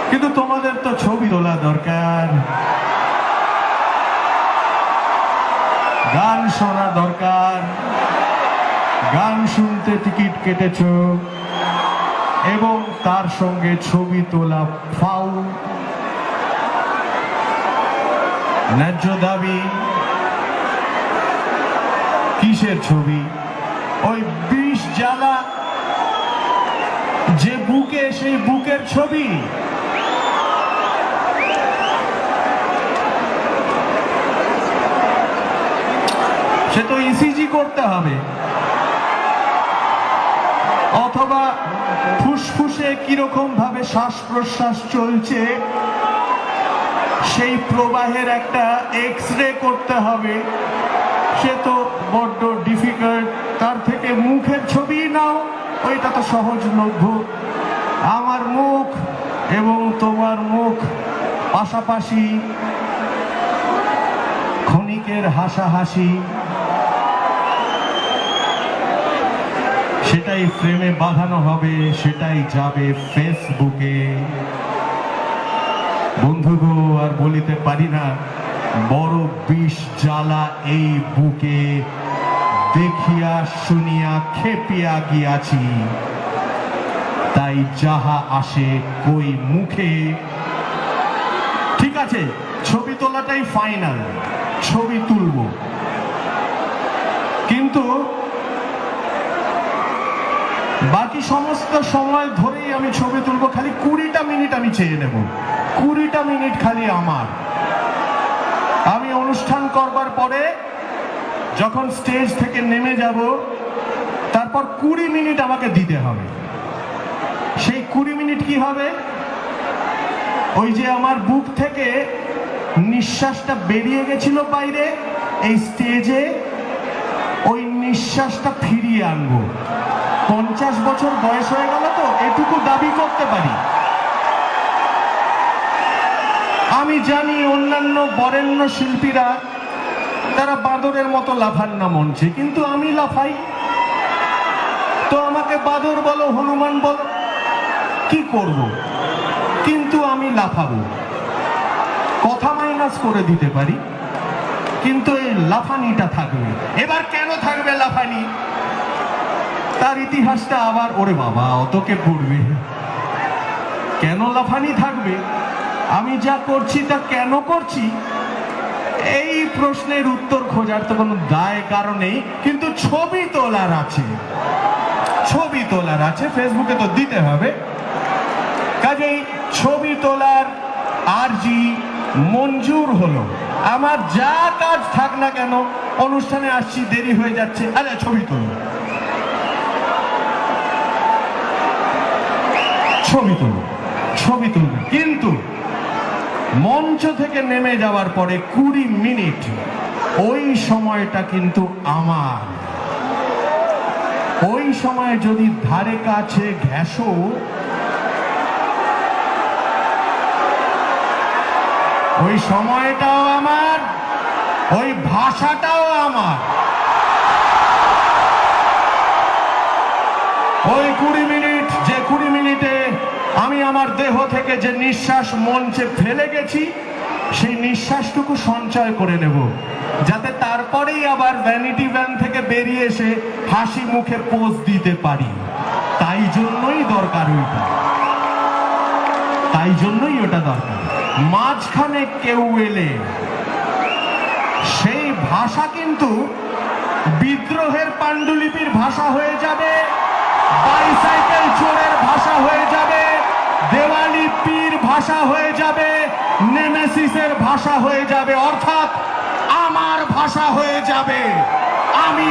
কিন্তু তোমাদের তো ছবি তোলা দরকার, গান শোনা দরকার, গান শুনতে টিকিট কেটেছ এবং তার সঙ্গে ছবি তোলা ফাউল। ন্যায্য দাবি কিসের ছবি? ওই বিষ জ্বালা যে বুকে, সেই বুকের ছবি। সে তো ইসিজি করতে হবে, অথবা ফুসফুসে কিরকম ভাবে শ্বাস প্রশ্বাস চলছে সেই প্রবাহের একটা এক্স-রে করতে হবে। সে তো বড্ড ডিফিকাল্ট। তার থেকে মুখের ছবি নাও, ওইটা তো সহজলভ্য। আমার মুখ এবং তোমার মুখ পাশাপাশি, ক্ষণিকের হাসাহাসি, সেটাই ফ্রেমে বাঁধানো হবে, সেটাই যাবে ফেসবুকে। বন্ধুগো, আর বলিতে পারি না, বড় বিষ জ্বালা এই বুকে, দেখিয়া শুনিয়া খেপিয়া গিয়াছি। তাই যাহা আসে কই মুখে। ঠিক আছে, ছবি তোলাটাই ফাইনাল, ছবি তুলব, কিন্তু বাকি সমস্ত সময় ধরেই আমি ছবি তুলবো। খালি 20টা মিনিট আমি চেয়ে নেব, 20টা মিনিট খালি আমার। আমি অনুষ্ঠান করবার পরে যখন স্টেজ থেকে নেমে যাব, তারপর 20 মিনিট আমাকে দিতে হবে। সেই 20 মিনিট কি হবে? ওই যে আমার বুক থেকে নিঃশ্বাসটা বেরিয়ে গেছিল বাইরে, এই স্টেজে ওই নিঃশ্বাসটা ফিরিয়ে আনবো। 50 বছর বয়স হয়ে গেল তো এটুকু দাবি করতে পারি। আমি জানি অন্যান্য বরেণ্য শিল্পীরা তারা বাঁদরের মতো লাফান না মঞ্চে, কিন্তু আমি লাফাই। তো আমাকে বাঁদর বলো, হনুমান বলো, কি করব, কিন্তু আমি লাফাবো। কথা মাইনাস করে দিতে পারি, কিন্তু এই লাফানিটা থাকবে। এবার কেন থাকবে লাফানি? তার ইতিহাসটা আবার, ওরে বাবা, অতকে পড়বে। কেন লাফানি থাকবে? আমি যা করছি তা কেন করছি? এই প্রশ্নের উত্তর খোঁজার তো কোনো দায় কারণেই, কিন্তু ছবি তোলার আছে, ছবি তোলার আছে, ফেসবুকে তো দিতে হবে। কাজেই ছবি তোলার আরজি মঞ্জুর হলো। আমার যা কাজ থাক না কেন, অনুষ্ঠানে আসছি, দেরি হয়ে যাচ্ছে, আরে ছবি তুলো, ছবি তুলো, ছবি তুলবে। কিন্তু মঞ্চ থেকে নেমে যাওয়ার পরে 20 মিনিট, ওই সময়টা কিন্তু আমার। ওই সময় যদি ধারে কাছে ঘেঁষো, ওই সময়টাও আমার, ওই ভাষাটাও আমার। ওই 20 মিনিট, যে 20 মিনিটে আমি আমার দেহ থেকে যে নিঃশ্বাস মঞ্চে ফেলে গেছি, সেই নিঃশ্বাসটুকু সঞ্চয় করে নেব, যাতে তারপরেই আবার ভ্যানিটি ভ্যান থেকে বেরিয়ে এসে হাসি মুখে পোজ দিতে পারি। তাই জন্যই দরকার ওইটা, তাই জন্যই ওটা দরকার। মাঝখানে কেউ এলে সেই ভাষা কিন্তু বিদ্রোহের পাণ্ডুলিপির ভাষা হয়ে যাবে, বাইসাইকেল চোরের ভাষা হয়ে যাবে, দেওয়ালি পীর ভাষা হয়ে যাবে, নেমেসিসের ভাষা হয়ে যাবে, অর্থাৎ আমার ভাষা হয়ে যাবে। আমি